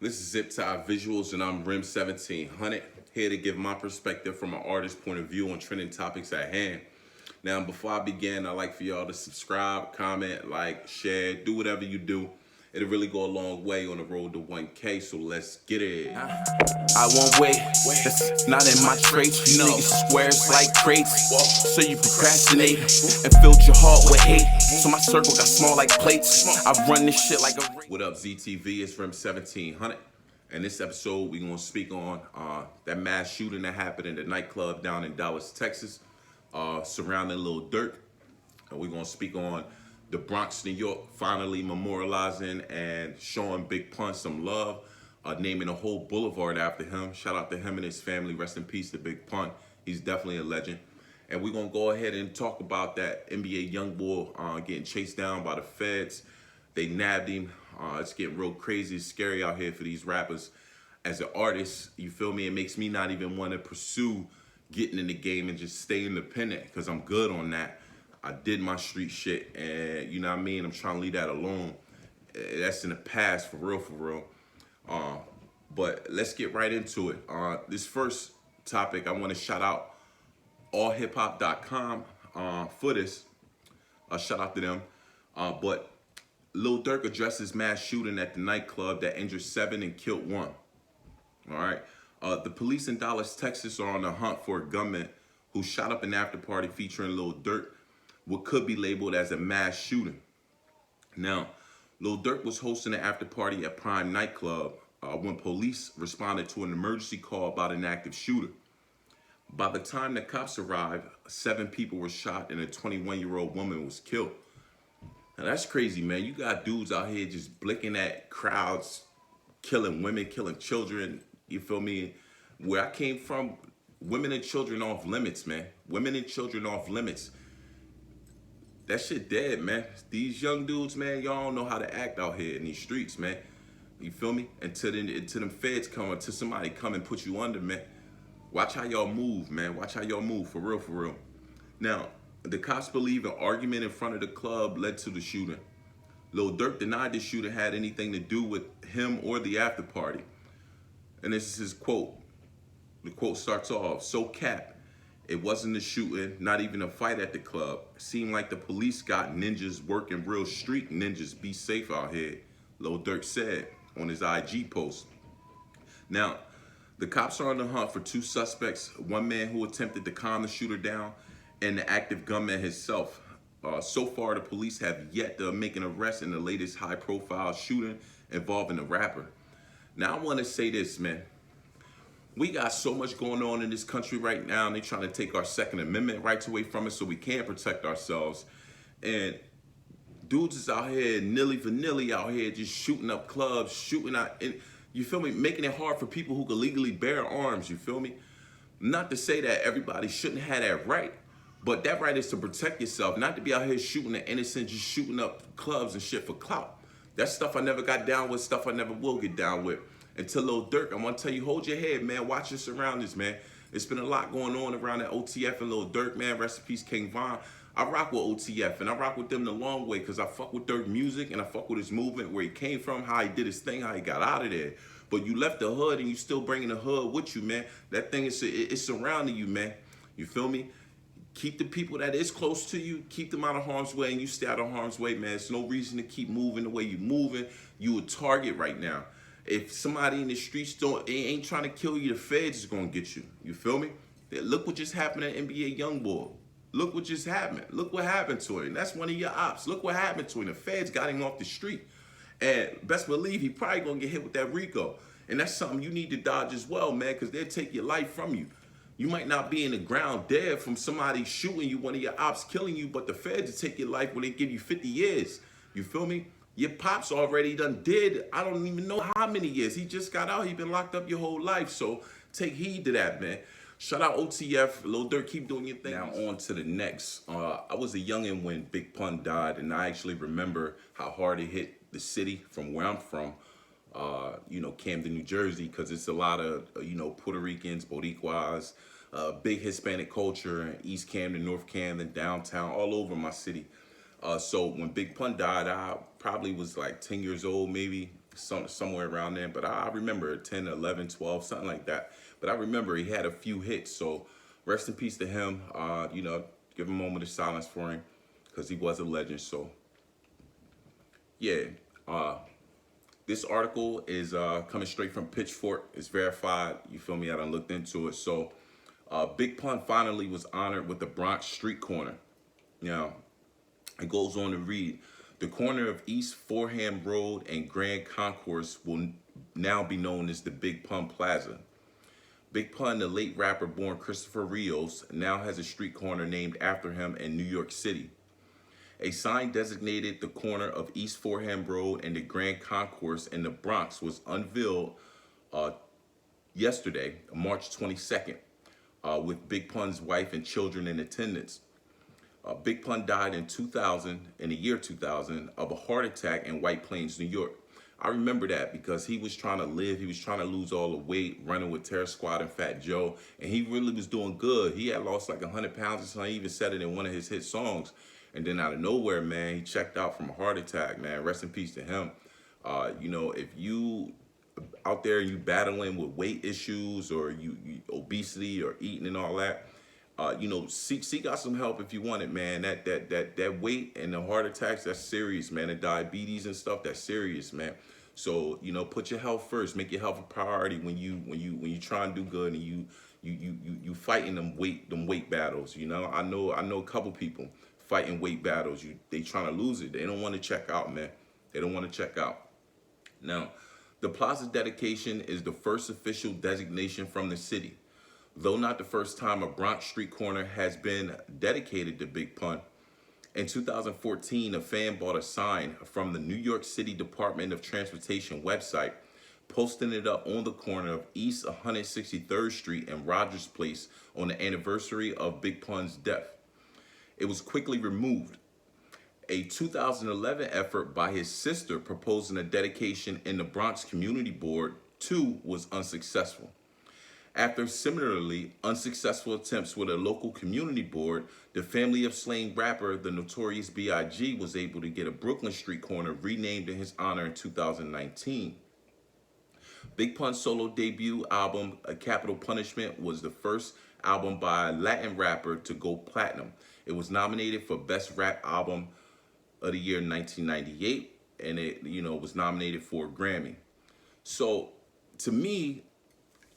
This is Zip Tie Visuals, and I'm Rim 1700, here to give my perspective from an artist's point of view on trending topics at hand. Now, before I begin, I'd like for y'all to subscribe, comment, like, share, do whatever you do. It'll really go a long way on the road to 1K, so let's get it. I won't wait, that's not in my traits. You niggas squares like crates, so you procrastinate and filled your heart with hate. So my circle got small like plates. I run this shit like a race. What up, ZTV? It's Rim 1700. And this episode, we're going to speak on that mass shooting that happened in the nightclub down in Dallas, Texas, surrounding Lil Durk. And we're going to speak on the Bronx, New York, finally memorializing and showing Big Pun some love, naming a whole boulevard after him. Shout out to him and his family. Rest in peace to Big Pun. He's definitely a legend. And we're going to go ahead and talk about that NBA Youngboy getting chased down by the feds. They nabbed him. It's getting real crazy. It's scary out here for these rappers. As an artist, you feel me? It makes me not even want to pursue getting in the game and just stay independent because I'm good on that. I did my street shit, and you know what I mean? I'm trying to leave that alone. That's in the past, for real, for real. But let's get right into it. This first topic, I want to shout out allhiphop.com for this. Shout out to them. But Lil Durk addresses mass shooting at the nightclub that injured 7 and killed 1. All right. The police in Dallas, Texas are on the hunt for a gunman who shot up an after party featuring Lil Durk, what could be labeled as a mass shooting. Now, Lil Durk was hosting an after party at Prime nightclub when police responded to an emergency call about an active shooter. By the time the cops arrived, 7 people were shot and a 21-year-old woman was killed. Now that's crazy, man. You got dudes out here just blinking at crowds, killing women, killing children. You feel me? Where I came from, women and children off limits, man. Women and children off limits. That shit dead, man. These young dudes, man, y'all don't know how to act out here in these streets, man. You feel me? Until them feds come, until somebody come and put you under, man. Watch how y'all move, man. Watch how y'all move, for real, for real. Now, the cops believe an argument in front of the club led to the shooting. Lil Durk denied the shooting had anything to do with him or the after party. And this is his quote. The quote starts off, "So cap, it wasn't a shooting, not even a fight at the club. Seemed like the police got ninjas working real street ninjas. Be safe out here," Lil Durk said on his IG post. Now, the cops are on the hunt for 2 suspects, one man who attempted to calm the shooter down and the active gunman himself. So far, the police have yet to make an arrest in the latest high-profile shooting involving a rapper. Now, I want to say this, man. We got so much going on in this country right now, and they're trying to take our Second Amendment rights away from us so we can't protect ourselves. And dudes is out here nilly-vanilly out here just shooting up clubs, shooting out, and you feel me, making it hard for people who can legally bear arms, you feel me? Not to say that everybody shouldn't have that right, but that right is to protect yourself, not to be out here shooting the innocent, just shooting up clubs and shit for clout. That's stuff I never got down with, stuff I never will get down with. And to Lil Durk, I want to tell you, hold your head, man. Watch your surroundings, man. It's been a lot going on around that OTF and Lil Durk, man. Rest in peace, King Von. I rock with OTF, and I rock with them the long way because I fuck with Durk music, and I fuck with his movement, where he came from, how he did his thing, how he got out of there. But you left the hood, and you still bringing the hood with you, man. That thing is it's surrounding you, man. You feel me? Keep the people that is close to you, keep them out of harm's way, and you stay out of harm's way, man. There's no reason to keep moving the way you're moving. You a target right now. If somebody in the streets ain't trying to kill you, the feds is gonna get you. You feel me? Look what just happened at NBA Youngboy. Look what just happened. Look what happened to him. That's one of your ops. Look what happened to him. The feds got him off the street. And best believe he probably gonna get hit with that RICO. And that's something you need to dodge as well, man, because they'll take your life from you. You might not be in the ground dead from somebody shooting you, one of your ops killing you, but the feds will take your life when they give you 50 years. You feel me? Your pops already done did, I don't even know how many years. He just got out. He been locked up your whole life. So take heed to that, man. Shout out OTF. Lil Durk, keep doing your thing. Now on to the next. I was a youngin' when Big Pun died, and I actually remember how hard it hit the city from where I'm from. Camden, New Jersey, because it's a lot of, Puerto Ricans, Boricuas, big Hispanic culture in East Camden, North Camden, downtown, all over my city. So when Big Pun died, I probably was like 10 years old, maybe somewhere around there. But I remember 10, 11, 12, something like that. But I remember he had a few hits. So rest in peace to him. You know, give a moment of silence for him because he was a legend. So yeah, this article is coming straight from Pitchfork. It's verified. You feel me? I done looked into it. So Big Pun finally was honored with the Bronx Street Corner. Now, it goes on to read, the corner of East Forham Road and Grand Concourse will now be known as the Big Pun Plaza. Big Pun, the late rapper born Christopher Rios, now has a street corner named after him in New York City. A sign designated the corner of East Forham Road and the Grand Concourse in the Bronx was unveiled yesterday, March 22nd, with Big Pun's wife and children in attendance. Big Pun died in the year 2000, of a heart attack in White Plains, New York. I remember that because he was trying to live. He was trying to lose all the weight, running with Terror Squad and Fat Joe, and he really was doing good. He had lost like 100 pounds or something. He even said it in one of his hit songs. And then out of nowhere, man, he checked out from a heart attack, man. Rest in peace to him. You know, if you out there and you battling with weight issues or you obesity or eating and all that, you know, seek out some help if you want it, man. That weight and the heart attacks, that's serious, man. The diabetes and stuff, that's serious, man. So, you know, put your health first. Make your health a priority when you try and do good and you fighting them weight battles. You know, I know a couple people fighting weight battles. They trying to lose it. They don't want to check out, man. They don't want to check out. Now, the plaza dedication is the first official designation from the city. Though not the first time a Bronx street corner has been dedicated to Big Pun, in 2014, a fan bought a sign from the New York City Department of Transportation website, posting it up on the corner of East 163rd Street and Rogers Place on the anniversary of Big Pun's death. It was quickly removed. A 2011 effort by his sister proposing a dedication in the Bronx Community Board, too, was unsuccessful. After similarly unsuccessful attempts with a local community board, the family of slain rapper the Notorious B.I.G. was able to get a Brooklyn street corner renamed in his honor in 2019. Big Pun's solo debut album, A Capital Punishment, was the first album by a Latin rapper to go platinum. It was nominated for Best Rap Album of the year 1998, and it, you know, was nominated for a Grammy. So, to me,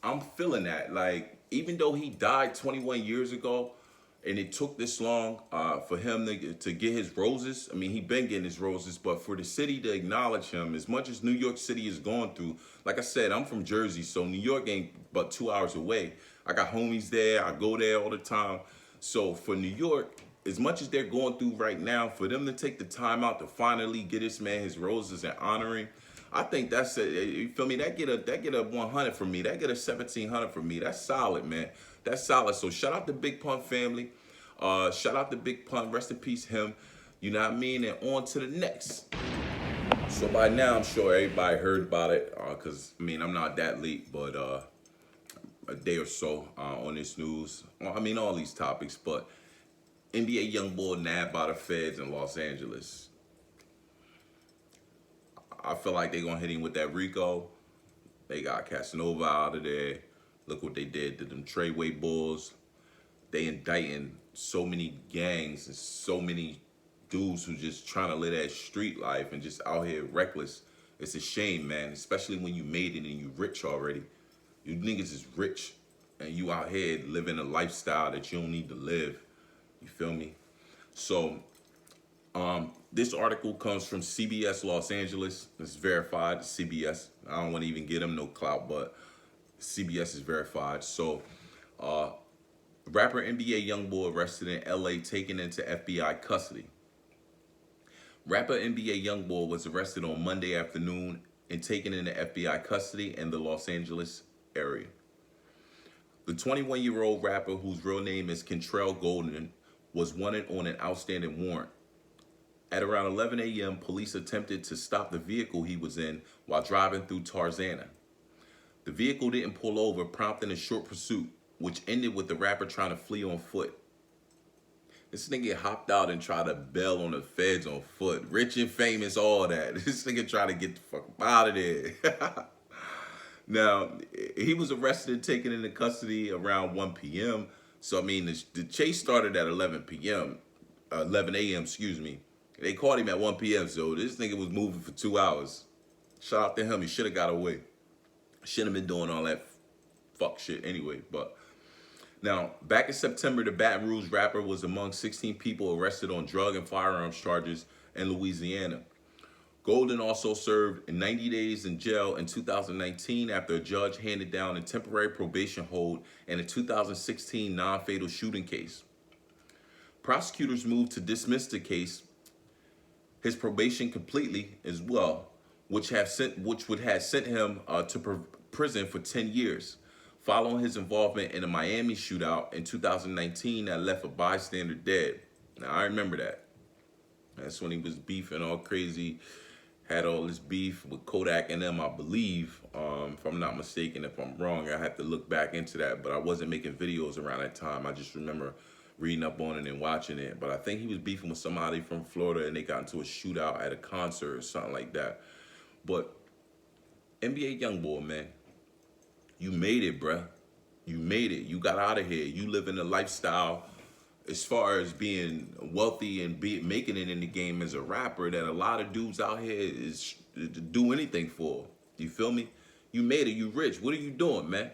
I'm feeling that. Like, even though he died 21 years ago, and it took this long for him to get his roses. I mean, he been getting his roses, but for the city to acknowledge him, as much as New York City is going through, like I said, I'm from Jersey, so New York ain't but 2 hours away. I got homies there. I go there all the time. So for New York, as much as they're going through right now, for them to take the time out to finally get this man his roses and honor him, I think that's you feel me? That get a 100 from me. That get a 1700 from me. That's solid, man. That's solid. So shout out to Big Pun family. Shout out to Big Pun. Rest in peace, him. You know what I mean? And on to the next. So by now, I'm sure everybody heard about it. Cause I mean, I'm not that late, but a day or so on this news. Well, I mean, all these topics, but NBA Youngboy nabbed by the feds in Los Angeles. I feel like they're gonna hit him with that RICO. They got Casanova out of there. Look what they did to them Treyway Bulls. They indicting so many gangs and so many dudes who just trying to live that street life and just out here reckless. It's a shame, man, especially when you made it and you rich already. You niggas is rich and you out here living a lifestyle that you don't need to live. You feel me? So, this article comes from CBS Los Angeles. It's verified, CBS. I don't want to even get them no clout, but CBS is verified. So, rapper NBA Youngboy arrested in LA, taken into FBI custody. Rapper NBA Youngboy was arrested on Monday afternoon and taken into FBI custody in the Los Angeles area. The 21-year-old rapper, whose real name is Kentrell Golden, was wanted on an outstanding warrant. At around 11 a.m., police attempted to stop the vehicle he was in while driving through Tarzana. The vehicle didn't pull over, prompting a short pursuit, which ended with the rapper trying to flee on foot. This nigga hopped out and tried to bail on the feds on foot. Rich and famous, all that. This nigga tried to get the fuck out of there. Now, he was arrested and taken into custody around 1 p.m. So, I mean, the chase started at 11 p.m., 11 a.m., excuse me. They caught him at 1 p.m., so this nigga was moving for 2 hours. Shout out to him. He should have got away. Shouldn't have been doing all that fuck shit anyway. But now, back in September, the Baton Rouge rapper was among 16 people arrested on drug and firearms charges in Louisiana. Golden also served 90 days in jail in 2019 after a judge handed down a temporary probation hold in a 2016 non-fatal shooting case. Prosecutors moved to dismiss the case, his probation completely as well, which would have sent him to prison for 10 years, following his involvement in a Miami shootout in 2019 that left a bystander dead. Now, I remember that. That's when he was beefing all crazy, had all this beef with Kodak and them, I believe. If I'm not mistaken, if I'm wrong, I have to look back into that, but I wasn't making videos around that time. I just remember reading up on it and watching it. But I think he was beefing with somebody from Florida and they got into a shootout at a concert or something like that. But NBA Youngboy, man, you made it, bruh. You made it. You got out of here. You live in a lifestyle as far as being wealthy and making it in the game as a rapper that a lot of dudes out here is to do anything for. You feel me? You made it. You rich. What are you doing, man?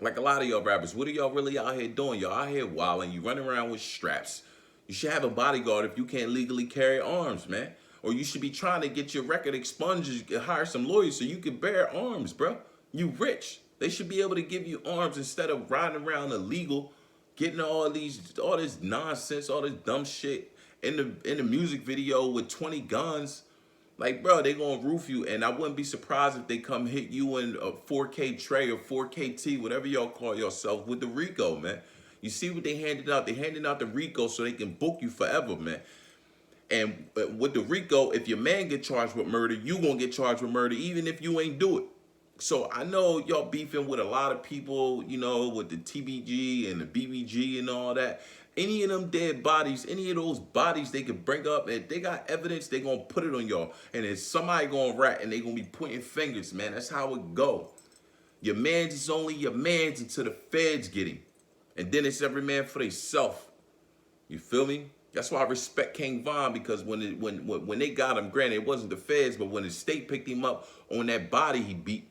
Like a lot of y'all rappers, what are y'all really out here doing? Y'all out here wilding. You running around with straps. You should have a bodyguard if you can't legally carry arms, man. Or you should be trying to get your record expunged, hire some lawyers so you can bear arms, bro. You rich. They should be able to give you arms instead of riding around illegal, getting all this nonsense, all this dumb shit in the music video with 20 guns. Like, bro, they gonna roof you, and I wouldn't be surprised if they come hit you in a 4K Trey or 4K T, whatever y'all call yourself, with the RICO, man. You see what they handed out? They handed out the RICO so they can book you forever, man. And with the RICO, if your man get charged with murder, you gonna get charged with murder, even if you ain't do it. So I know y'all beefing with a lot of people, you know, with the TBG and the BBG and all that. Any of them dead bodies, any of those bodies they could bring up, and they got evidence, they gonna put it on y'all. And then somebody gonna rat and they gonna be pointing fingers, man. That's how it go. Your man's is only your man's until the feds get him. And then it's every man for theyself. You feel me? That's why I respect King Von, because when they got him, granted it wasn't the feds, but when the state picked him up on that body he beat,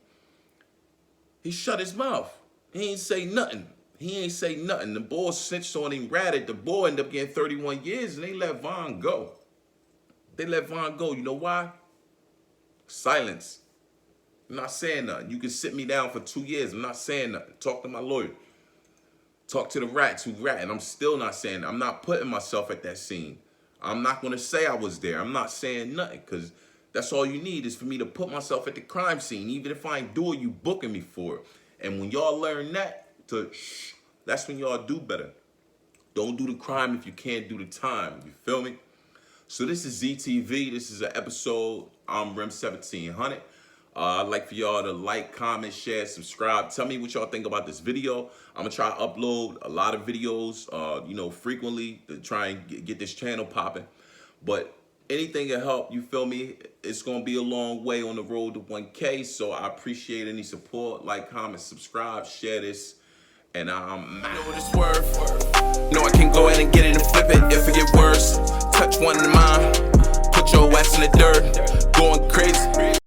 he shut his mouth. He ain't say nothing. He ain't say nothing. The boy snitched on him, ratted. The boy ended up getting 31 years, and they let Von go. They let Von go. You know why? Silence. I'm not saying nothing. You can sit me down for 2 years. I'm not saying nothing. Talk to my lawyer. Talk to the rats who rat, and I'm still not saying that. I'm not putting myself at that scene. I'm not going to say I was there. I'm not saying nothing, because that's all you need is for me to put myself at the crime scene. Even if I ain't do it, you booking me for it. And when y'all learn that, that's when y'all do better. Don't do the crime if you can't do the time. You feel me? So this is ZTV. This is an episode. I'm Rim 1700. I'd like for y'all to like, comment, share, subscribe. Tell me what y'all think about this video. I'm gonna try to upload a lot of videos, frequently to try and get this channel popping. But anything to help, you feel me? It's gonna be a long way on the road to 1K. So I appreciate any support. Like, comment, subscribe, share this. And I'm know what it's worth. No, I can go ahead and get it and flip it if it get worse. Touch one in mine, put your ass in the dirt, going crazy.